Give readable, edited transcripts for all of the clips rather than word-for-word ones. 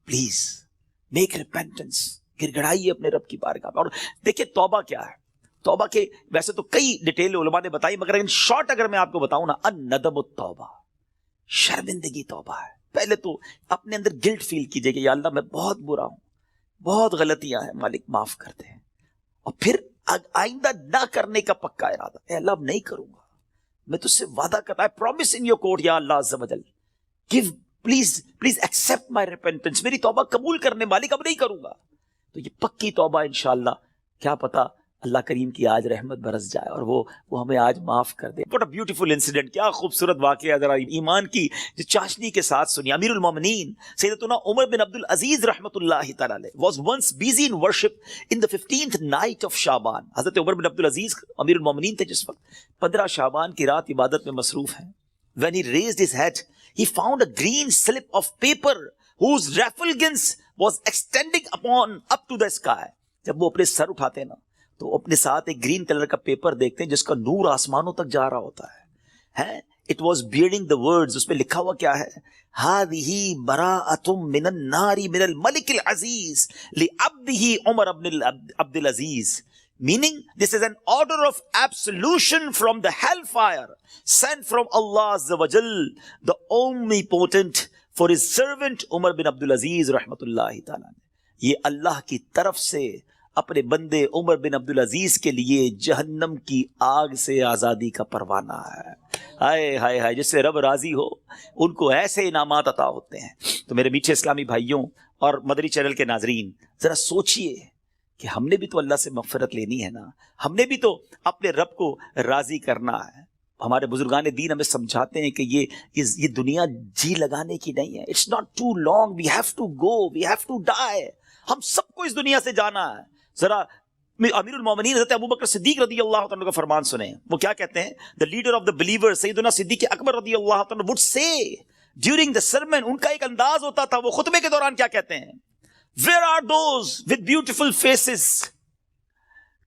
Please make repentance, گر گڑائیے اپنے رب کی بارگاہ میں. اور دیکھیں توبہ کیا ہے. توبہ کے ویسے تو کئی ڈیٹیل علماء نے بتائی، مگر ان شارٹ اگر میں آپ کو بتاؤں نا، الندم التوبہ، شرمندگی توبہ ہے. پہلے تو اپنے اندر گلٹ فیل کیجئے کہ یا اللہ میں بہت برا ہوں، بہت غلطیاں ہیں، مالک معاف کر دیں. اور پھر آئندہ نہ کرنے کا پکا ارادہ، اے اللہ اب نہیں کروں گا، میں تجھ سے وعدہ کرتا، I promise in your court یا اللہ عز و جل، give please accept my repentance، میری توبہ قبول کرنے مالک، اب نہیں کروں گا. تو یہ پکی توبہ انشاءاللہ، کیا پتا اللہ کریم کی آج رحمت برس جائے اور وہ ہمیں آج معاف کر دے. What a beautiful incident، کیا خوبصورت واقعہ، ذرا ایمان کی جو چاشنی کے ساتھ سنی. امیر المومنین سیدتنا عمر بن عبد العزیز رحمۃ اللہ تعالی علیہ was once busy in worship in the 15th night of شعبان. حضرت عمر بن عبد العزیز امیر المومنین تھے جس وقت 15 شعبان کی رات عبادت میں مصروف ہیں. When he raised his head he found a green slip of paper whose refulgence was extending up to the sky. جب وہ اپنے سر اٹھاتے ہیں نا تو اپنے ساتھ ایک گرین کلر کا پیپر دیکھتے ہیں جس کا نور آسمانوں تک جا رہا ہوتا ہے. It was bearing the words، اس پہ لکھا ہوا کیا ہے، هذه براءة من النار من الملك العزيز لعبده عمر بن عبد العزيز، meaning this is an order of absolution from the hellfire sent from Allah Azza wa Jal, the omnipotent, for his servant عمر بن عبد العزیز رحمۃ اللہ تعالیٰ. یہ اللہ کی طرف سے اپنے بندے عمر بن عبد العزیز کے لیے جہنم کی آگ سے آزادی کا پروانہ ہے. ہائے ہائے ہائے، جس سے رب راضی ہو ان کو ایسے انعامات عطا ہوتے ہیں. تو میرے میٹھے اسلامی بھائیوں اور مدری چینل کے ناظرین، ذرا سوچئے کہ ہم نے بھی تو اللہ سے مغفرت لینی ہے نا، ہم نے بھی تو اپنے رب کو راضی کرنا ہے. ہمارے بزرگان دین ہمیں سمجھاتے ہیں کہ یہ دنیا جی لگانے کی نہیں ہے. It's not too long, we have to go, we have to die. ہم سب کو اس دنیا سے جانا ہے. ذرا امیر المومنین حضرت ابوبکر صدیق رضی اللہ عنہ کا فرمان سنیں. وہ کیا کہتے ہیں؟ the leader of the believers سیدنا صدیق اکبر رضی اللہ عنہ would say during the sermon، ان کا ایک انداز ہوتا تھا، وہ خطبے کے دوران کیا کہتے ہیں؟ where are those with beautiful faces،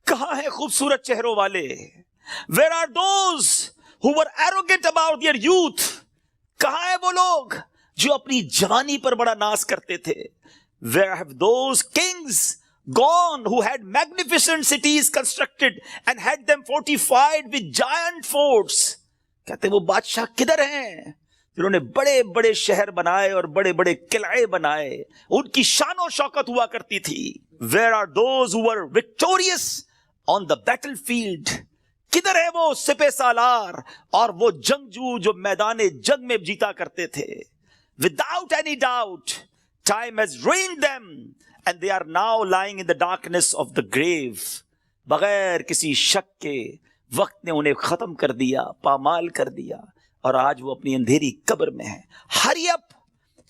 کہاں ہیں خوبصورت چہروں والے؟ where are those who were arrogant about their youth، کہاں ہیں وہ لوگ جو اپنی جوانی پر بڑا ناز کرتے تھے؟ where have those kings gone who had magnificent cities constructed and had them fortified with giant forts، کہتے ہیں وہ بادشاہ کدھر ہیں جنہوں نے بڑے بڑے شہر بنائے اور بڑے بڑے قلعے بنائے، ان کی شان و شوکت ہوا کرتی تھی. where are those who were victorious on the battlefield، کدھر ہے وہ سپہ سالار اور وہ جنگجو جو میدان جنگ میں جیتا کرتے تھے؟ without any doubt time has ruined them and they are now lying in the darkness of the grave. بغیر کسی شک کے وقت نے انہیں ختم کر دیا، پامال کر دیا، اور آج وہ اپنی اندھیری قبر میں ہیں. hurry up،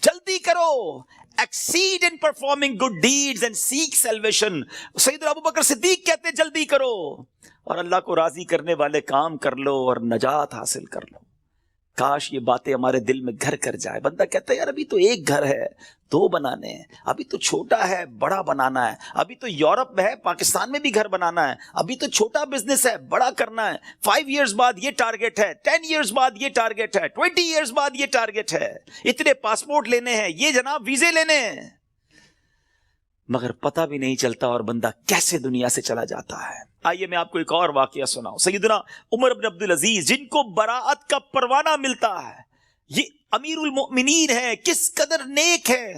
جلدی کرو، exceed in performing good deeds and seek salvation. سیدنا ابوبکر صدیق کہتے ہیں جلدی کرو اور اللہ کو راضی کرنے والے کام کر لو اور نجات حاصل کر لو. کاش یہ باتیں ہمارے دل میں گھر کر جائے. بندہ کہتا ہے یار ابھی تو ایک گھر ہے، 2 بنانے ہیں، ابھی تو چھوٹا ہے بڑا بنانا ہے، ابھی تو یورپ میں ہے پاکستان میں بھی گھر بنانا ہے، ابھی تو چھوٹا بزنس ہے بڑا کرنا ہے، 5 ایئرز بعد یہ ٹارگٹ ہے، 10 ایئرز بعد یہ ٹارگٹ ہے، 20 ایئرز بعد یہ ٹارگٹ ہے، اتنے پاسپورٹ لینے ہیں، یہ جناب ویزے لینے ہیں. مگر پتہ بھی نہیں چلتا اور بندہ کیسے دنیا سے چلا جاتا ہے. آئیے میں آپ کو ایک اور واقعہ سناؤں. سیدنا عمر بن عبد العزیز جن کو براءت کا پروانہ ملتا ہے، یہ امیر المؤمنین ہے، کس قدر نیک ہے.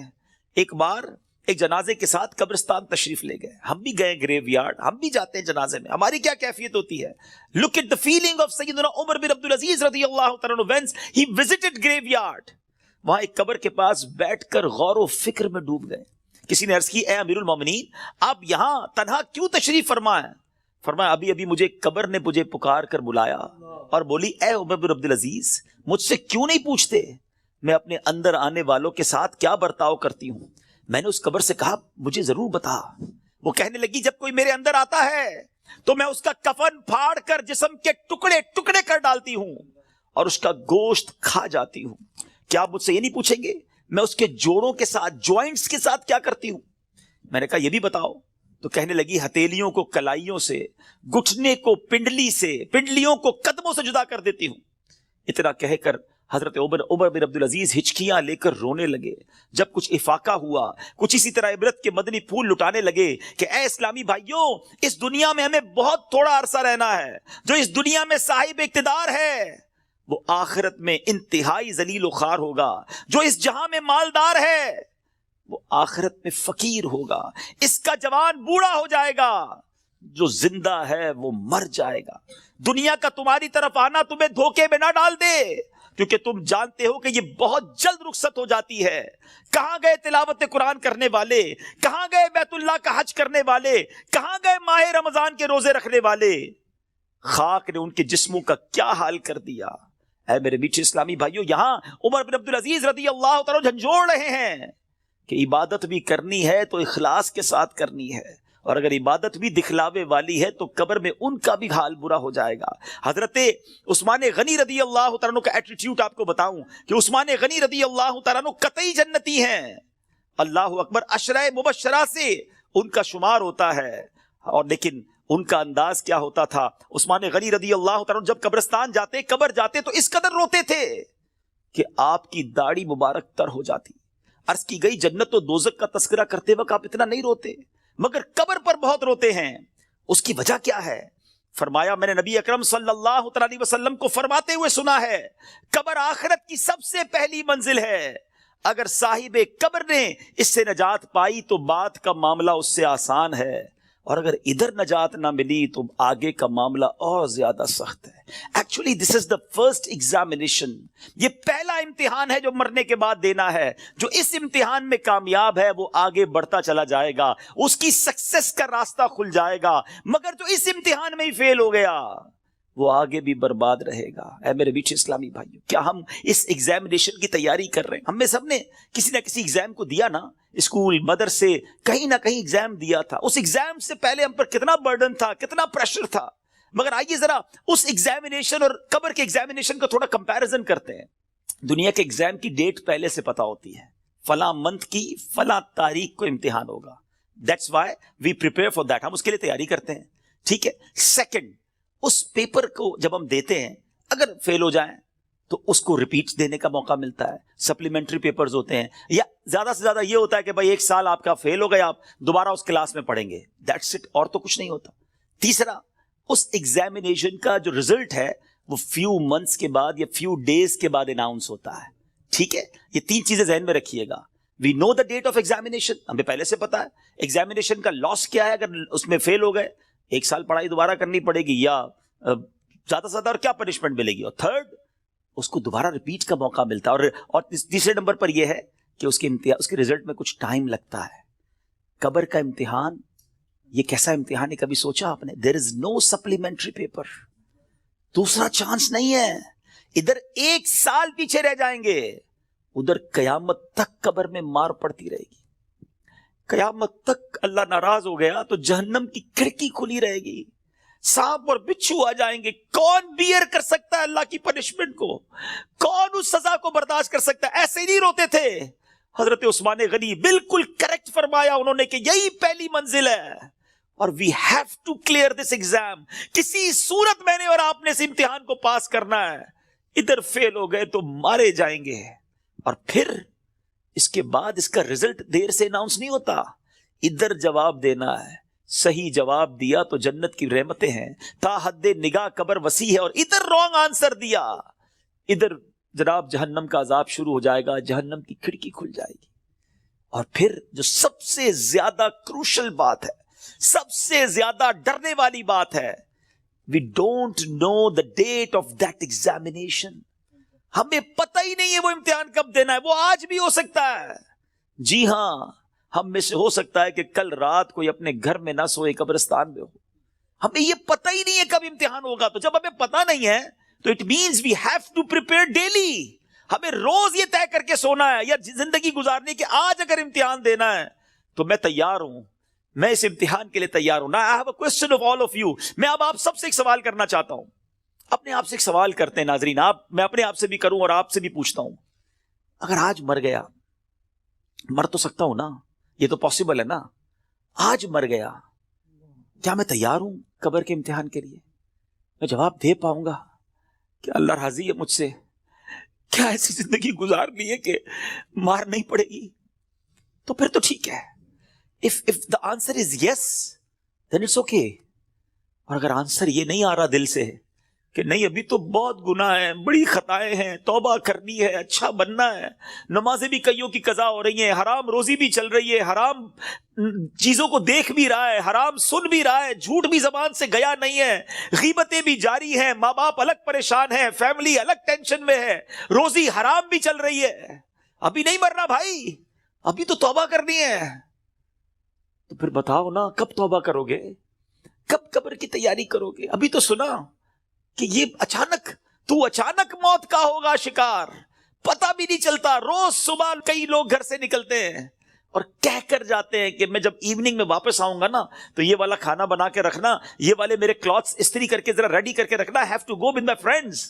ایک بار ایک جنازے کے ساتھ قبرستان تشریف لے گئے. ہم بھی گئے گریو یارڈ، ہم بھی جاتے ہیں جنازے میں، ہماری کیا کیفیت ہوتی ہے. Look at the feeling of سیدنا عمر بن عبد العزیز رضی اللہ تعالیٰ عنہ when he visited گریو یارڈ. وہاں ایک قبر کے پاس بیٹھ کر غور و فکر میں ڈوب گئے. کسی نے عرض کی اے امیر المومنین آپ یہاں تنہا کیوں تشریف فرما ہیں؟ فرمایا ابھی مجھے قبر نے مجھے پکار کر بلایا اور بولی اے عمر بن عبد العزیز مجھ سے کیوں نہیں پوچھتے میں اپنے اندر آنے والوں کے ساتھ کیا برتاؤ کرتی ہوں. میں نے اس قبر سے کہا مجھے ضرور بتا. وہ کہنے لگی جب کوئی میرے اندر آتا ہے تو میں اس کا کفن پھاڑ کر جسم کے ٹکڑے ٹکڑے کر ڈالتی ہوں اور اس کا گوشت کھا جاتی ہوں. کیا آپ مجھ سے یہ نہیں پوچھیں گے میں اس کے جوڑوں کے ساتھ جوائنٹس کے ساتھ کیا کرتی ہوں؟ میں نے کہا یہ بھی بتاؤ. تو کہنے لگی ہتھیلیوں کو کلائیوں سے، گھٹنے کو پنڈلی سے، پنڈلیوں کو قدموں سے جدا کر دیتی ہوں. اتنا کہہ کر حضرت عمر بن عبد العزیز ہچکیاں لے کر رونے لگے جب کچھ افاقہ ہوا، کچھ اسی طرح عبرت کے مدنی پھول لٹانے لگے کہ اے اسلامی بھائیوں، اس دنیا میں ہمیں بہت تھوڑا عرصہ رہنا ہے. جو اس دنیا میں صاحب اقتدار ہے وہ آخرت میں انتہائی ذلیل و خوار ہوگا. جو اس جہاں میں مالدار ہے وہ آخرت میں فقیر ہوگا. اس کا جوان بوڑھا ہو جائے گا، جو زندہ ہے وہ مر جائے گا. دنیا کا تمہاری طرف آنا تمہیں دھوکے میں نہ ڈال دے، کیونکہ تم جانتے ہو کہ یہ بہت جلد رخصت ہو جاتی ہے. کہاں گئے تلاوت قرآن کرنے والے؟ کہاں گئے بیت اللہ کا حج کرنے والے؟ کہاں گئے ماہ رمضان کے روزے رکھنے والے؟ خاک نے ان کے جسموں کا کیا حال کر دیا. اے میرے میٹھے اسلامی بھائیوں، یہاں عمر بن عبد العزیز رضی اللہ تعالیٰ جھنجھوڑ رہے ہیں کہ عبادت بھی کرنی ہے تو اخلاص کے ساتھ کرنی ہے، اور اگر عبادت بھی دکھلاوے والی ہے تو قبر میں ان کا بھی حال برا ہو جائے گا. حضرت عثمان غنی رضی اللہ تعالیٰ کا ایٹیٹیوڈ آپ کو بتاؤں کہ عثمان غنی رضی اللہ تعالیٰ قطعی جنتی ہیں. اللہ اکبر، عشرہ مبشرہ سے ان کا شمار ہوتا ہے. اور لیکن ان کا انداز کیا ہوتا تھا؟ عثمان غنی رضی اللہ تعالیٰ جب قبرستان جاتے، قبر جاتے تو اس قدر روتے تھے کہ آپ کی داڑھی مبارک تر ہو جاتی. عرض کی گئی جنت و دوزخ کا تذکرہ کرتے وقت آپ اتنا نہیں روتے، مگر قبر پر بہت روتے ہیں. اس کی وجہ کیا ہے؟ فرمایا میں نے نبی اکرم صلی اللہ علیہ وسلم کو فرماتے ہوئے سنا ہے، قبر آخرت کی سب سے پہلی منزل ہے. اگر صاحب قبر نے اس سے نجات پائی تو بات کا معاملہ اس سے آسان ہے، اور اگر ادھر نجات نہ ملی تو آگے کا معاملہ اور زیادہ سخت ہے. Actually this is the first examination. یہ پہلا امتحان ہے جو مرنے کے بعد دینا ہے. جو اس امتحان میں کامیاب ہے وہ آگے بڑھتا چلا جائے گا، اس کی سکسس کا راستہ کھل جائے گا. مگر جو اس امتحان میں ہی فیل ہو گیا وہ آگے بھی برباد رہے گا. اے میرے بیچ اسلامی بھائیوں، کیا ہم اس ایگزامینیشن کی تیاری کر رہے ہیں؟ ہم میں سب نے کسی نہ کسی ایگزام کو دیا نا، اسکول، مدرسے، کہیں نہ کہیں ایگزام دیا تھا. اس ایگزام سے پہلے ہم پر کتنا برڈن تھا، کتنا پریشر تھا. مگر آئیے ذرا اس ایگزامینیشن اور قبر کے ایگزامینیشن کا تھوڑا کمپیریزن کرتے ہیں. دنیا کے ایگزام کی ڈیٹ پہلے سے پتا ہوتی ہے، فلاں منتھ کی فلاں تاریخ کو امتحان ہوگا. That's why we prepare for that. ہم اس کے لیے تیاری کرتے ہیں. ٹھیک ہے. سیکنڈ، اس پیپر کو جب ہم دیتے ہیں اگر فیل ہو جائیں تو اس کو ریپیٹ دینے کا موقع ملتا ہے. سپلیمنٹری پیپرز ہوتے ہیں، یا زیادہ سے زیادہ یہ ہوتا ہے کہ بھائی 1 سال آپ کا فیل ہو گیا، آپ دوبارہ اس کلاس میں پڑھیں گے. دیٹس اٹ، اور تو کچھ نہیں ہوتا. تیسرا، اس ایگزامینیشن کا جو رزلٹ ہے وہ فیو منتھس کے بعد یا فیو ڈیز کے بعد اناؤنس ہوتا ہے. ٹھیک ہے. یہ 3 چیزیں ذہن میں رکھیے گا. وی نو دا ڈیٹ آف ایگزامینیشن، ہمیں پہلے سے پتا ہے. ایگزامینیشن کا لاس کیا ہے اگر اس میں فیل ہو گئے؟ 1 سال پڑھائی دوبارہ کرنی پڑے گی، یا زیادہ سے زیادہ اور کیا پنشمنٹ ملے گی. اور تھرڈ، اس کو دوبارہ ریپیٹ کا موقع ملتا ہے. اور تیسرے نمبر پر یہ ہے کہ اس کے رزلٹ میں کچھ ٹائم لگتا ہے. قبر کا امتحان یہ کیسا امتحان ہے، کبھی سوچا آپ نے؟ دیر از نو سپلیمنٹری پیپر. دوسرا چانس نہیں ہے. ادھر 1 سال پیچھے رہ جائیں گے، ادھر قیامت تک قبر میں مار پڑتی رہے گی. قیامت تک اللہ ناراض ہو گیا تو جہنم کی کھڑکی کھلی رہے گی، سانپ اور بچھو آ جائیں گے. کون بیئر کر سکتا ہے اللہ کی پنشمنٹ کو؟ کون اس سزا کو برداشت کر سکتا ہے؟ ایسے نہیں روتے تھے. حضرت عثمان غنی بالکل کریکٹ فرمایا انہوں نے کہ یہی پہلی منزل ہے، اور we have to clear this exam. کسی صورت میں نے اور آپ نے اس امتحان کو پاس کرنا ہے. ادھر فیل ہو گئے تو مارے جائیں گے، اور پھر اس کے بعد اس کا رزلٹ دیر سے اناؤنس نہیں ہوتا. ادھر جواب دینا ہے. صحیح جواب دیا تو جنت کی رحمتیں ہیں، تا حد نگاہ قبر وسیع ہے. اور ادھر رانگ آنسر دیا، ادھر جناب جہنم کا عذاب شروع ہو جائے گا، جہنم کی کھڑکی کھل جائے گی. اور پھر جو سب سے زیادہ کروشل بات ہے، سب سے زیادہ ڈرنے والی بات ہے، we don't know the date of that examination. ہمیں پتہ ہی نہیں ہے وہ امتحان کب دینا ہے. وہ آج بھی ہو سکتا ہے. جی ہاں، ہم میں سے ہو سکتا ہے کہ کل رات کوئی اپنے گھر میں نہ سوئے، قبرستان میں ہو. ہمیں یہ پتہ ہی نہیں ہے کب امتحان ہوگا. تو جب ہمیں پتہ نہیں ہے تو it means we have to prepare daily. ہمیں روز یہ طے کر کے سونا ہے یا زندگی گزارنے کہ آج اگر امتحان دینا ہے تو میں تیار ہوں، میں اس امتحان کے لیے تیار ہوں. Now I have a question of all of you. میں اب آپ سب سے ایک سوال کرنا چاہتا ہوں. اپنے آپ سے ایک سوال کرتے ہیں ناظرین. میں اپنے آپ سے بھی کروں اور آپ سے بھی پوچھتا ہوں. اگر آج مر گیا، مر تو سکتا ہوں نا، یہ تو پاسبل ہے نا. آج مر گیا، کیا میں تیار ہوں قبر کے امتحان کے لیے؟ میں جواب دے پاؤں گا کہ اللہ راضی ہے مجھ سے؟ کیا ایسی زندگی گزارنی ہے کہ مار نہیں پڑے گی؟ تو پھر تو ٹھیک ہے. if the answer is yes then it's okay. اور اگر آنسر یہ نہیں آ رہا دل سے کہ نہیں ابھی تو بہت گناہ ہے، بڑی خطائیں ہیں، توبہ کرنی ہے، اچھا بننا ہے، نمازیں بھی کئیوں کی قضا ہو رہی ہیں، حرام روزی بھی چل رہی ہے، حرام چیزوں کو دیکھ بھی رہا ہے، حرام سن بھی رہا ہے، جھوٹ بھی زبان سے گیا نہیں ہے، غیبتیں بھی جاری ہیں، ماں باپ الگ پریشان ہیں، فیملی الگ ٹینشن میں ہے، روزی حرام بھی چل رہی ہے، ابھی نہیں مرنا بھائی، ابھی تو توبہ کرنی ہے. تو پھر بتاؤ نا کب توبہ کرو گے؟ کب قبر کی تیاری کرو گے؟ ابھی تو سنا کہ یہ اچانک موت کا ہوگا شکار، پتہ بھی نہیں چلتا. روز صبح کئی لوگ گھر سے نکلتے ہیں اور کہہ کر جاتے ہیں کہ میں جب ایوننگ میں واپس آؤں گا نا تو یہ والا کھانا بنا کے رکھنا، یہ والے میرے کلاتھس استری کر کے ذرا ریڈی کر کے رکھنا، have to go with my friends.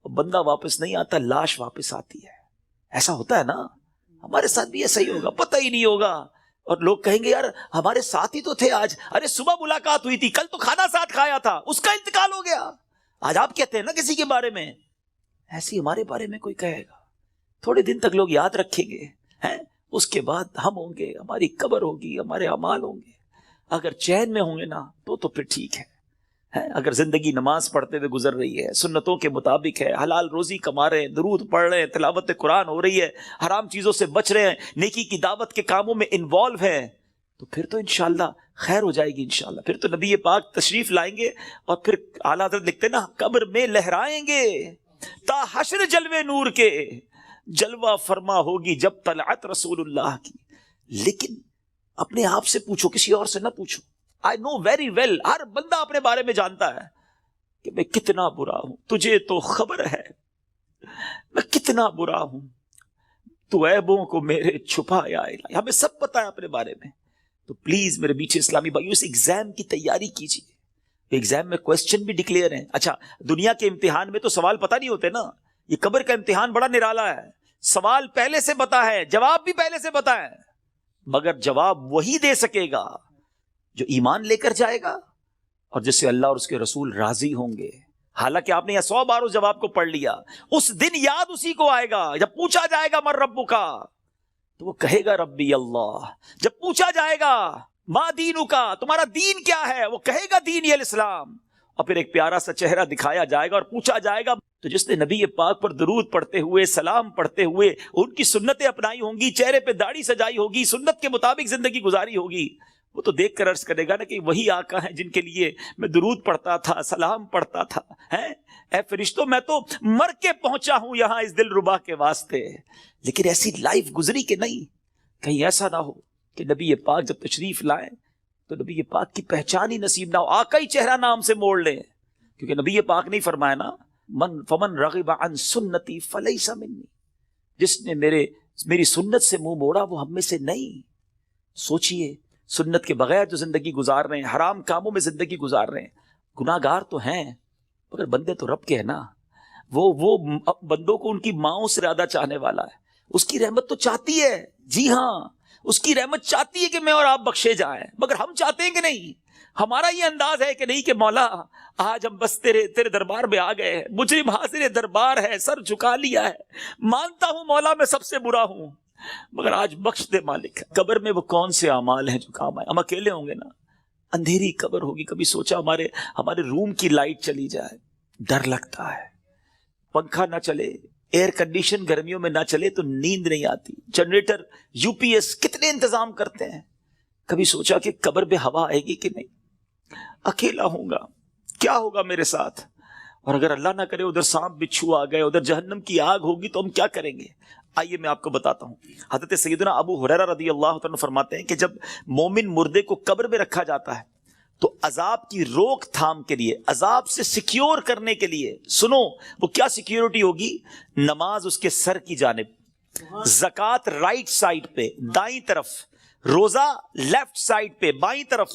بندہ واپس نہیں آتا، لاش واپس آتی ہے. ایسا ہوتا ہے نا، ہمارے ساتھ بھی ایسا ہی ہوگا، پتہ ہی نہیں ہوگا. اور لوگ کہیں گے یار ہمارے ساتھ ہی تو تھے آج، ارے صبح ملاقات ہوئی تھی، کل تو کھانا ساتھ کھایا تھا، اس کا انتقال ہو گیا. آج آپ کہتے ہیں نا کسی کے بارے میں، ایسی ہمارے بارے میں کوئی کہے گا، تھوڑے دن تک لوگ یاد رکھیں گے، اس کے بعد ہم ہوں گے، ہماری قبر ہوگی، ہمارے اعمال ہوں گے. اگر چین میں ہوں گے نا تو پھر ٹھیک ہے. اگر زندگی نماز پڑھتے ہوئے گزر رہی ہے، سنتوں کے مطابق ہے، حلال روزی کما رہے ہیں، درود پڑھ رہے ہیں، تلاوت قرآن ہو رہی ہے، حرام چیزوں سے بچ رہے ہیں، نیکی کی دعوت کے کاموں میں انوالو ہیں، تو پھر تو انشاءاللہ خیر ہو جائے گی. انشاءاللہ پھر تو نبی پاک تشریف لائیں گے اور پھر اعلیٰ حضرت لکھتے نا قبر میں لہرائیں گے تا حشر جلوے نور کے، جلوہ فرما ہوگی جب طلعت رسول اللہ کی. لیکن اپنے آپ سے پوچھو، کسی اور سے نہ پوچھو. I know very well، ہر بندہ اپنے بارے میں جانتا ہے کہ میں کتنا برا ہوں، تجھے تو خبر ہے میں کتنا برا ہوں، تو عیبوں کو میرے چھپایا الہی. ہمیں سب پتا ہے اپنے بارے میں. تو پلیز میرے میٹھے اسلامی بھائیو اس ایگزام کی تیاری کیجیے. ایگزام میں کوسچن بھی ڈکلیئر ہیں. اچھا دنیا کے امتحان میں تو سوال پتہ نہیں ہوتے نا، یہ قبر کا امتحان بڑا نرالا ہے. سوال پہلے سے پتا ہے، جواب بھی پہلے سے پتا ہے، مگر جواب وہی دے سکے گا جو ایمان لے کر جائے گا اور جس سے اللہ اور اس کے رسول راضی ہوں گے. حالانکہ آپ نے یہ 100 بار اس جواب کو پڑھ لیا، اس دن یاد اسی کو آئے گا. جب پوچھا جائے گا من ربک کا تو وہ کہے گا ربی اللہ. جب پوچھا جائے گا ما دینک کا، تمہارا دین کیا ہے، وہ کہے گا دین الاسلام. اور پھر ایک پیارا سا چہرہ دکھایا جائے گا اور پوچھا جائے گا تو جس نے نبی پاک پر درود پڑھتے ہوئے، سلام پڑھتے ہوئے ان کی سنتیں اپنائی ہوں گی، چہرے پہ داڑھی سجائی ہوگی، سنت کے مطابق زندگی گزاری ہوگی، وہ تو دیکھ کر عرض کرے گا نا کہ وہی آقا ہیں جن کے لیے میں درود پڑھتا تھا، سلام پڑھتا تھا. اے فرشتوں میں تو مر کے پہنچا ہوں یہاں اس دل ربا کے واسطے. لیکن ایسی لائف گزری کہ نہیں، کہیں ایسا نہ ہو کہ نبی پاک جب تشریف لائیں تو نبی پاک کی پہچان ہی نصیب نہ ہو، آقا ہی چہرہ نام سے موڑ لیں. کیونکہ نبی پاک نہیں فرمایا نا فمن رغب عن سنتی فلیس منی، جس نے میری سنت سے منہ موڑا وہ ہم میں سے نہیں. سوچئے سنت کے بغیر جو زندگی گزار رہے ہیں، حرام کاموں میں زندگی گزار رہے ہیں، گناہ گار تو ہیں مگر بندے تو رب کے ہیں نا. وہ بندوں کو ان کی ماؤں سے زیادہ چاہنے والا ہے. اس کی رحمت تو چاہتی ہے، جی ہاں اس کی رحمت چاہتی ہے کہ میں اور آپ بخشے جائیں، مگر ہم چاہتے ہیں کہ نہیں. ہمارا یہ انداز ہے کہ نہیں کہ مولا آج ہم بس تیرے دربار میں آ گئے ہیں، مجرم حاضر دربار ہے، سر جھکا لیا ہے، مانتا ہوں مولا میں سب سے برا ہوں مگر آج بخش دے مالک. قبر میں وہ کون سے اعمال ہیں جو کام آئے؟ ہم اکیلے ہوں گے نا، اندھیری قبر ہوگی. کبھی سوچا ہمارے روم کی لائٹ چلی جائے، ڈر لگتا ہے. پنکھا نہ چلے، ایئر کنڈیشن گرمیوں میں نہ چلے تو نیند نہیں آتی. جنریٹر، یو پی ایس کتنے انتظام کرتے ہیں. کبھی سوچا کہ قبر میں ہوا آئے گی کہ نہیں، اکیلا ہوں گا، کیا ہوگا میرے ساتھ. اور اگر اللہ نہ کرے ادھر سانپ بچھو آ گئے، ادھر جہنم کی آگ ہوگی تو ہم کیا کریں گے. آئیے میں آپ کو بتاتا ہوں. حضرت سیدنا ابو ہریرہ رضی اللہ عنہ فرماتے ہیں کہ جب مومن مردے کو قبر میں رکھا جاتا ہے تو عذاب کی روک تھام کے لیے، عذاب سے سیکیور کرنے کے لیے، سنو وہ کیا سیکیورٹی ہوگی، نماز اس کے سر کی جانب، زکوٰۃ رائٹ سائڈ پہ دائیں طرف، روزہ لیفٹ سائڈ پہ بائیں طرف،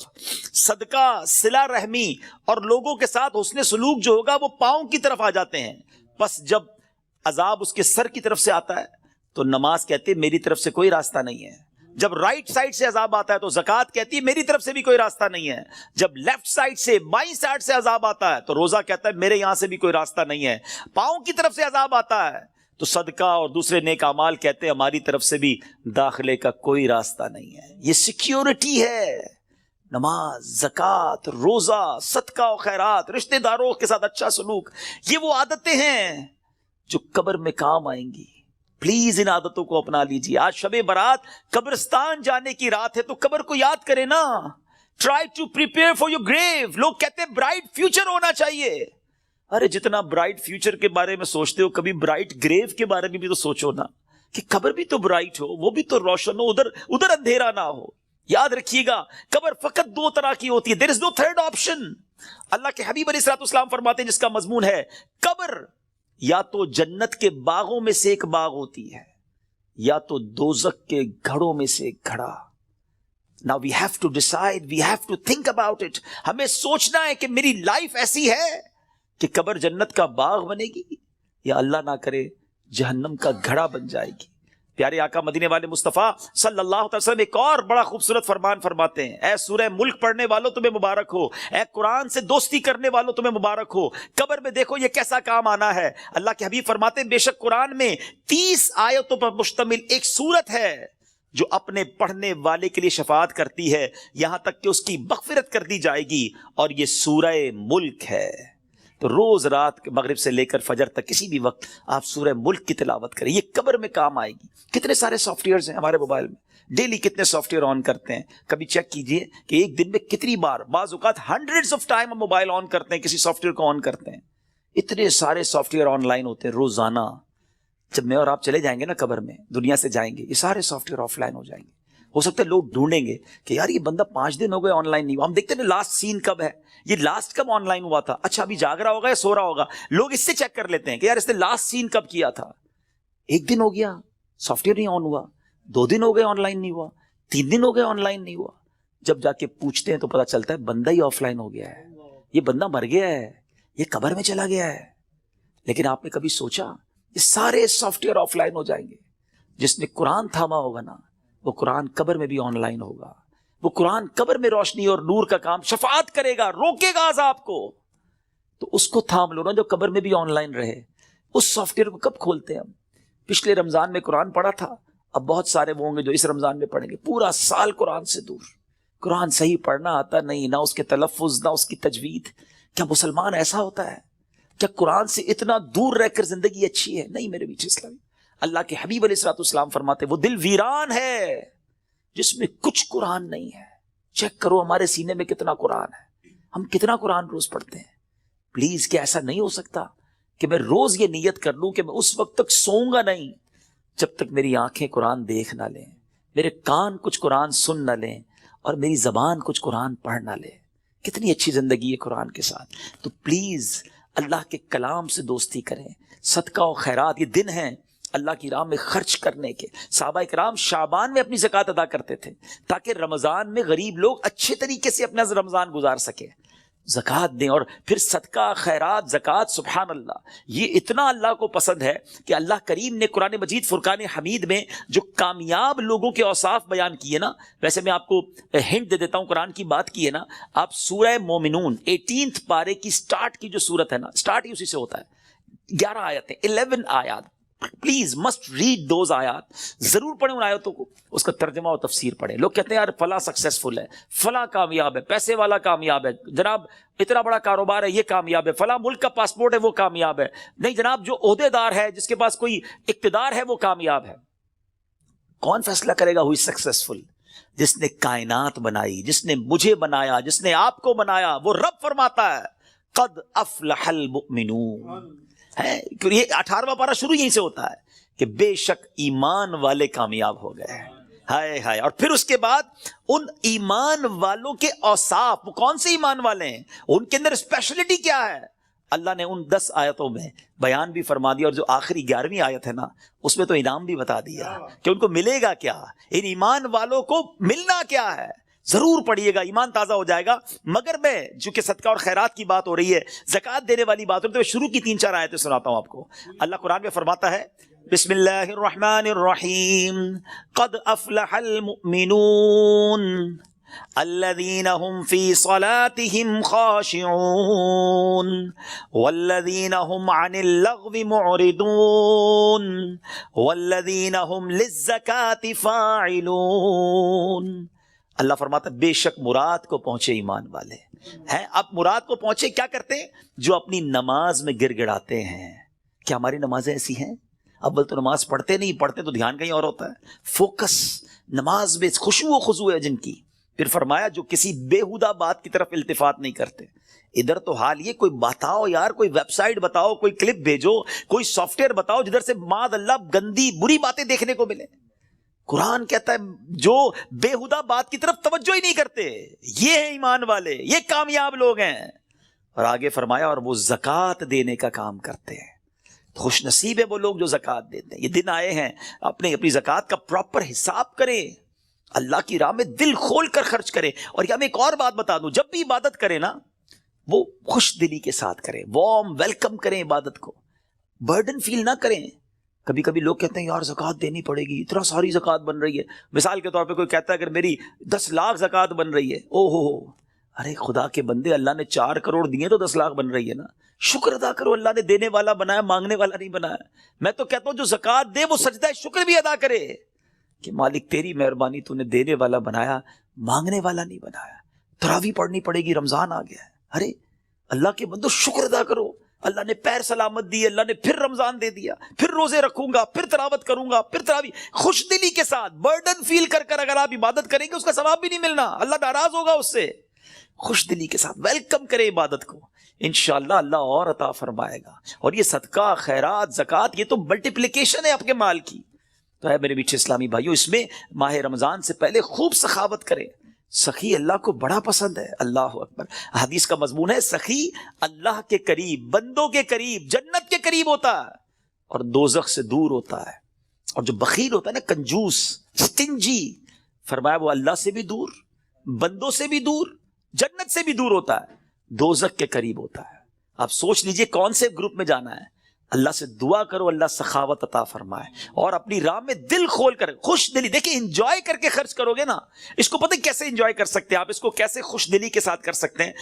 صدقہ، صلہ رحمی اور لوگوں کے ساتھ حسن سلوک جو ہوگا وہ پاؤں کی طرف آ جاتے ہیں. بس جب عذاب اس کے سر کی طرف سے آتا ہے تو نماز کہتی ہے میری طرف سے کوئی راستہ نہیں ہے. جب رائٹ سائڈ سے عذاب آتا ہے تو زکوٰۃ کہتی ہے میری طرف سے بھی کوئی راستہ نہیں ہے. جب لیفٹ سائڈ سے بائیں سائڈ سے عذاب آتا ہے تو روزہ کہتا ہے میرے یہاں سے بھی کوئی راستہ نہیں ہے. پاؤں کی طرف سے عذاب آتا ہے تو صدقہ اور دوسرے نیک اعمال کہتے ہیں ہماری طرف سے بھی داخلے کا کوئی راستہ نہیں ہے. یہ سیکیورٹی ہے. نماز، زکوٰۃ، روزہ، صدقہ و خیرات، رشتہ داروں کے ساتھ اچھا سلوک، یہ وہ عادتیں ہیں جو قبر میں کام آئیں گی. پلیز ان عادتوں کو اپنا لیجیے. آج شب برات قبرستان جانے کی رات ہے تو قبر کو یاد کریں نا. Try to prepare for your grave. لوگ کہتے ہیں برائٹ فیوچر ہونا چاہیے. ارے جتنا برائٹ فیوچر کے بارے میں سوچتے ہو کبھی برائٹ گریو کے بارے میں بھی تو سوچو نا, کہ قبر بھی تو برائٹ ہو, وہ بھی تو روشن ہو, ادھر اندھیرا نہ ہو. یاد رکھیے گا قبر فقط دو طرح کی ہوتی ہے. دیر از نو تھرڈ آپشن. اللہ کے حبیب علیہ الصلوۃ والسلام فرماتے ہیں جس کا مضمون ہے قبر یا تو جنت کے باغوں میں سے ایک باغ ہوتی ہے یا تو دوزخ کے گھڑوں میں سے ایک گھڑا. Now we have to decide, we have to think about it. ہمیں سوچنا ہے کہ میری لائف ایسی ہے کہ قبر جنت کا باغ بنے گی یا اللہ نہ کرے جہنم کا گھڑا بن جائے گی. پیارے آقا مدینے والے مصطفیٰ صلی اللہ علیہ وسلم ایک اور بڑا خوبصورت فرمان فرماتے ہیں, اے سورہ ملک پڑھنے والوں تمہیں مبارک ہو, اے قرآن سے دوستی کرنے والوں تمہیں مبارک ہو. قبر میں دیکھو یہ کیسا کام آنا ہے. اللہ کے حبیب فرماتے ہیں بے شک قرآن میں 30 آیتوں پر مشتمل ایک سورت ہے جو اپنے پڑھنے والے کے لیے شفاعت کرتی ہے یہاں تک کہ اس کی مغفرت کر دی جائے گی, اور یہ سورہ ملک ہے. تو روز رات مغرب سے لے کر فجر تک کسی بھی وقت آپ سورہ ملک کی تلاوت کریں, یہ قبر میں کام آئے گی. کتنے سارے سافٹ ویئرز ہیں ہمارے موبائل میں, ڈیلی کتنے سافٹ ویئر آن کرتے ہیں, کبھی چیک کیجئے کہ ایک دن میں کتنی بار, بعض اوقات ہنڈریڈز آف ٹائم ہم موبائل آن کرتے ہیں, کسی سافٹ ویئر کو آن کرتے ہیں. اتنے سارے سافٹ ویئر آن لائن ہوتے ہیں روزانہ. جب میں اور آپ چلے جائیں گے نا قبر میں, دنیا سے جائیں گے, یہ سارے سافٹ ویئر آف لائن ہو جائیں گے. ہو سکتا ہے لوگ ڈھونڈیں گے کہ یار یہ بندہ 5 دن ہو گئے آن لائن نہیں ہوا. ہم دیکھتے ہیں لاسٹ سین کب ہے, یہ لاسٹ کب آن لائن ہوا تھا, اچھا ابھی جاگ رہا ہوگا یا سو رہا ہوگا. لوگ اس سے چیک کر لیتے ہیں کہ یار اس نے لاسٹ سین کب کیا تھا. 1 دن ہو گیا سافٹ ویئر نہیں آن ہوا, 2 دن ہو گئے آن لائن نہیں ہوا, 3 دن ہو گئے آن لائن نہیں ہوا. جب جا کے پوچھتے ہیں تو پتا چلتا ہے بندہ ہی آف لائن ہو گیا ہے, یہ بندہ مر گیا ہے, یہ قبر میں چلا گیا ہے. لیکن آپ نے کبھی سوچا یہ سارے سافٹ ویئر آف لائن ہو جائیں گے. جس نے قرآن تھاما ہوگا نا وہ قرآن قبر میں بھی آن لائن ہوگا. وہ قرآن قبر میں روشنی اور نور کا کام شفاعت کرے گا, روکے گا عذاب کو. تو اس کو تھام لو نا جو قبر میں بھی آن لائن رہے. اس سافٹ ویئر کو کب کھولتے ہیں ہم؟ پچھلے رمضان میں قرآن پڑھا تھا, اب بہت سارے وہ ہوں گے جو اس رمضان میں پڑھیں گے. پورا سال قرآن سے دور, قرآن صحیح پڑھنا آتا نہیں, نہ اس کے تلفظ نہ اس کی تجوید. کیا مسلمان ایسا ہوتا ہے؟ کیا قرآن سے اتنا دور رہ کر زندگی اچھی ہے؟ نہیں میرے بیچ اسلامی. اللہ کے حبیب علیہ الصلوۃ والسلام فرماتے وہ دل ویران ہے جس میں کچھ قرآن نہیں ہے. چیک کرو ہمارے سینے میں کتنا قرآن ہے, ہم کتنا قرآن روز پڑھتے ہیں. پلیز کیا ایسا نہیں ہو سکتا کہ میں روز یہ نیت کر لوں کہ میں اس وقت تک سوؤں گا نہیں جب تک میری آنکھیں قرآن دیکھ نہ لیں, میرے کان کچھ قرآن سن نہ لیں, اور میری زبان کچھ قرآن پڑھ نہ لے. کتنی اچھی زندگی ہے قرآن کے ساتھ. تو پلیز اللہ کے کلام سے دوستی کریں. صدقہ و خیرات یہ دن ہیں اللہ کی راہ میں خرچ کرنے کے. صحابہ کرام شعبان میں اپنی زکوٰۃ ادا کرتے تھے تاکہ رمضان میں غریب لوگ اچھے طریقے سے اپنا رمضان گزار سکیں. زکوٰۃ دیں, اور پھر صدقہ خیرات زکوٰۃ, سبحان اللہ, یہ اتنا اللہ کو پسند ہے کہ اللہ کریم نے قرآن مجید فرقان حمید میں جو کامیاب لوگوں کے اوصاف بیان کیے نا, ویسے میں آپ کو ہنٹ دے دیتا ہوں, قرآن کی بات کی ہے نا, آپ سورہ مومنون 18 پارے کی سٹارٹ کی جو سورت ہے نا, سٹارٹ ہی اسی سے ہوتا ہے. 11 آیتیں, 11 آیات. پلیز مسٹ ریڈ دوز آیات, ضرور پڑھیں ان آیتوں کو, اس کا ترجمہ و تفسیر پڑھیں. لوگ کہتے ہیں یار فلاں سکسیسفل ہے, فلاں کامیاب ہے, پیسے والا کامیاب ہے, جناب اتنا بڑا کاروبار ہے یہ کامیاب ہے, فلاں ملک کا پاسپورٹ ہے وہ کامیاب ہے. نہیں جناب, جو عہدے دار ہے, جس کے پاس کوئی اقتدار ہے وہ کامیاب ہے. کون فیصلہ کرے گا ہوئی سکسیسفل؟ جس نے کائنات بنائی, جس نے مجھے بنایا, جس نے آپ کو بنایا, وہ رب فرماتا ہے قد افلح المؤمنون. یہ 18واں پارہ شروع یہیں سے ہوتا ہے کہ بے شک ایمان والے کامیاب ہو گئے. ہائے ہائے. اور پھر اس کے بعد ان ایمان والوں کے اوصاف, وہ کون سے ایمان والے ہیں, ان کے اندر اسپیشلٹی کیا ہے, اللہ نے ان 10 آیتوں میں بیان بھی فرما دیا. اور جو آخری 11ویں آیت ہے نا, اس میں تو انعام بھی بتا دیا کہ ان کو ملے گا کیا, ان ایمان والوں کو ملنا کیا ہے. ضرور پڑھیے گا, ایمان تازہ ہو جائے گا. مگر میں چونکہ صدقہ اور خیرات کی بات ہو رہی ہے, زکوٰۃ دینے والی بات ہو رہی ہے, تو میں شروع کی 3-4 آیتیں سناتا ہوں آپ کو. اللہ قرآن میں فرماتا ہے بسم اللہ الرحمن الرحیم قد افلح المؤمنون الذین هم فی صلاتهم خاشعون والذین هم عن اللغو معرضون والذین هم للزکاة فاعلون. اللہ فرماتا بے شک مراد کو پہنچے ایمان والے ہیں. اب مراد کو پہنچے کیا کرتے ہیں؟ جو اپنی نماز میں گر گڑاتے ہیں. کیا ہماری نمازیں ایسی ہیں؟ اول تو نماز پڑھتے نہیں، پڑھتے تو دھیان کہیں اور ہوتا ہے. فوکس نماز میں خشوع و خضوع ہے جن کی. پھر فرمایا جو کسی بیہودہ بات کی طرف التفات نہیں کرتے. ادھر تو حال یہ کوئی بتاؤ یار، کوئی ویب سائٹ بتاؤ، کوئی کلپ بھیجو، کوئی سافٹ ویئر بتاؤ جدھر سے معاذ اللہ گندی بری باتیں دیکھنے کو ملے. قرآن کہتا ہے جو بیہودہ بات کی طرف توجہ ہی نہیں کرتے یہ ہیں ایمان والے، یہ کامیاب لوگ ہیں. اور آگے فرمایا اور وہ زکوٰۃ دینے کا کام کرتے ہیں. خوش نصیب ہے وہ لوگ جو زکوٰۃ دیتے ہیں. یہ دن آئے ہیں اپنی زکوٰۃ کا پراپر حساب کریں، اللہ کی راہ میں دل کھول کر خرچ کریں. اور یہ میں ایک اور بات بتا دوں، جب بھی عبادت کریں نا وہ خوش دلی کے ساتھ کریں، وارم ویلکم کریں عبادت کو، برڈن فیل نہ کریں. کبھی کبھی لوگ کہتے ہیں یار زکوٰۃ دینی پڑے گی، اتنا ساری زکوٰۃ بن رہی ہے. مثال کے طور پہ کوئی کہتا ہے اگر میری 10 لاکھ زکوٰۃ بن رہی ہے، او ہو، ارے خدا کے بندے اللہ نے 4 کروڑ دیے تو 10 لاکھ بن رہی ہے نا. شکر ادا کرو، اللہ نے دینے والا بنایا، مانگنے والا نہیں بنایا. میں تو کہتا ہوں جو زکوٰۃ دے وہ سجدہ شکر بھی ادا کرے کہ مالک تیری مہربانی، تو نے دینے والا بنایا، مانگنے والا نہیں بنایا. تراویح پڑھنی پڑے گی، رمضان آ گیا ہے. ارے اللہ کے بندو شکر ادا کرو، اللہ نے پیر سلامت دی، اللہ نے پھر رمضان دے دیا، پھر روزے رکھوں گا، پھر تلاوت کروں گا، پھر تراویح. خوش دلی کے ساتھ برڈن فیل کر کر اگر آپ عبادت کریں گے اس کا ثواب بھی نہیں ملنا، اللہ ناراض ہوگا اس سے. خوش دلی کے ساتھ ویلکم کرے عبادت کو، انشاءاللہ اللہ اور عطا فرمائے گا. اور یہ صدقہ، خیرات، زکوٰۃ یہ تو ملٹیپلیکیشن ہے آپ کے مال کی. تو ہے میرے میٹھے اسلامی بھائیو، اس میں ماہ رمضان سے پہلے خوب سخاوت کریں. سخی اللہ کو بڑا پسند ہے. اللہ اکبر. حدیث کا مضمون ہے سخی اللہ کے قریب، بندوں کے قریب، جنت کے قریب ہوتا ہے اور دوزخ سے دور ہوتا ہے. اور جو بخیل ہوتا ہے نا، کنجوس، سٹنجی، فرمایا وہ اللہ سے بھی دور، بندوں سے بھی دور، جنت سے بھی دور ہوتا ہے، دوزخ کے قریب ہوتا ہے. آپ سوچ لیجئے کون سے گروپ میں جانا ہے. اللہ سے دعا کرو اللہ سخاوت عطا فرمائے اور اپنی راہ میں دل کھول کر خوش دلی. دیکھیں انجوائے کر کے خرچ کرو گے نا، اس کو پتہ کیسے انجوائے کر سکتے ہیں آپ، اس کو کیسے خوش دلی کے ساتھ کر سکتے ہیں.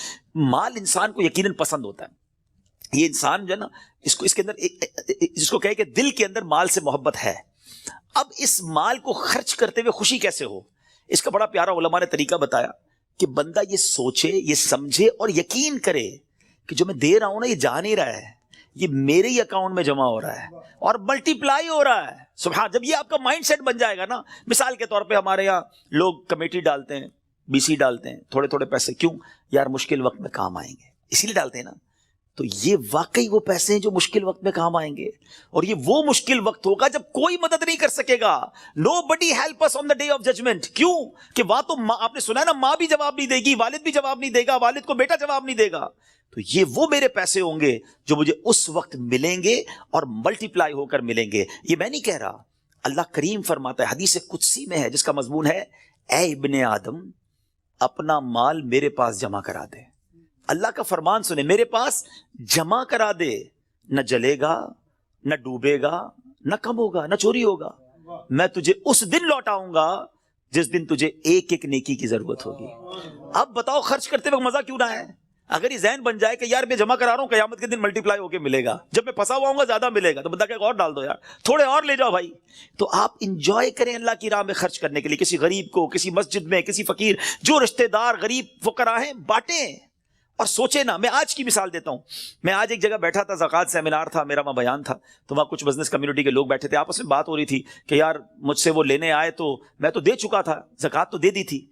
مال انسان کو یقیناً پسند ہوتا ہے. یہ انسان جو ہے نا اس کے اندر جس کو کہے کہ دل کے اندر مال سے محبت ہے. اب اس مال کو خرچ کرتے ہوئے خوشی کیسے ہو، اس کا بڑا پیارا علماء نے طریقہ بتایا کہ بندہ یہ سوچے، یہ سمجھے اور یقین کرے کہ جو میں دے رہا ہوں نا یہ جا نہیں رہا ہے، یہ میرے ہی اکاؤنٹ میں جمع ہو رہا ہے اور ملٹیپلائی ہو رہا ہے. سبحان. جب یہ آپ کا مائنڈ سیٹ بن جائے گا نا، مثال کے طور پہ ہمارے یہاں لوگ کمیٹی ڈالتے ہیں، BC ڈالتے ہیں، تھوڑے تھوڑے پیسے. کیوں؟ یار مشکل وقت میں کام آئیں گے، اسی لیے ڈالتے ہیں نا. تو یہ واقعی وہ پیسے ہیں جو مشکل وقت میں کام آئیں گے. اور یہ وہ مشکل وقت ہوگا جب کوئی مدد نہیں کر سکے گا. Nobody help us on the day of judgment. کیوں؟ کہ وہاں تو آپ نے سنا ہے نا، ماں بھی جواب نہیں دے گی، والد بھی جواب نہیں دے گا، والد کو بیٹا جواب نہیں دے گا. تو یہ وہ میرے پیسے ہوں گے جو مجھے اس وقت ملیں گے اور ملٹیپلائی ہو کر ملیں گے. یہ میں نہیں کہہ رہا، اللہ کریم فرماتا ہے، حدیث قدسی میں ہے جس کا مضمون ہے اے ابن آدم اپنا مال میرے پاس جمع کرا دے. اللہ کا فرمان سنے، میرے پاس جمع کرا دے، نہ جلے گا، نہ ڈوبے گا، نہ کم ہوگا، نہ چوری ہوگا. میں تجھے اس دن لوٹاؤں گا جس دن تجھے ایک ایک نیکی کی ضرورت ہوگی. اب بتاؤ خرچ کرتے وقت مزہ کیوں نہ ہے؟ اگر یہ ذہن بن جائے کہ یار میں جمع کرا رہا ہوں، قیامت کے دن ملٹیپلائی ہو کے ملے گا، جب میں پھنسا ہوا ہوں گا زیادہ ملے گا، تو بندہ کہ اور ڈال دو یار، تھوڑے اور لے جاؤ بھائی. تو آپ انجوائے کریں اللہ کی راہ میں خرچ کرنے کے لیے. کسی غریب کو، کسی مسجد میں، کسی فقیر، جو رشتہ دار غریب فقراء ہیں بانٹیں. اور سوچے نا، میں آج کی مثال دیتا ہوں. میں آج ایک جگہ بیٹھا تھا، زکوٰۃ سیمینار تھا میرا، وہاں بیان تھا، تو وہاں کچھ بزنس کمیونٹی کے لوگ بیٹھے تھے، آپس میں بات ہو رہی تھی کہ یار مجھ سے وہ لینے آئے تو میں تو دے چکا تھا، زکوٰۃ تو دے دی تھی.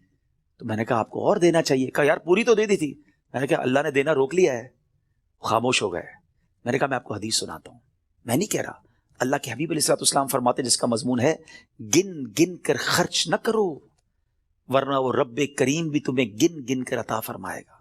تو میں نے کہا آپ کو اور دینا چاہیے. کہا یار پوری تو دے دی تھی. میں نے کہا اللہ نے دینا روک لیا ہے. خاموش ہو گئے. میں نے کہا میں آپ کو حدیث سناتا ہوں، میں نہیں کہہ رہا. اللہ کے حبیب علیہ السلام فرماتے جس کا مضمون ہے گن گن کر خرچ نہ کرو ورنہ وہ رب کریم بھی تمہیں گن گن کر عطا فرمائے گا.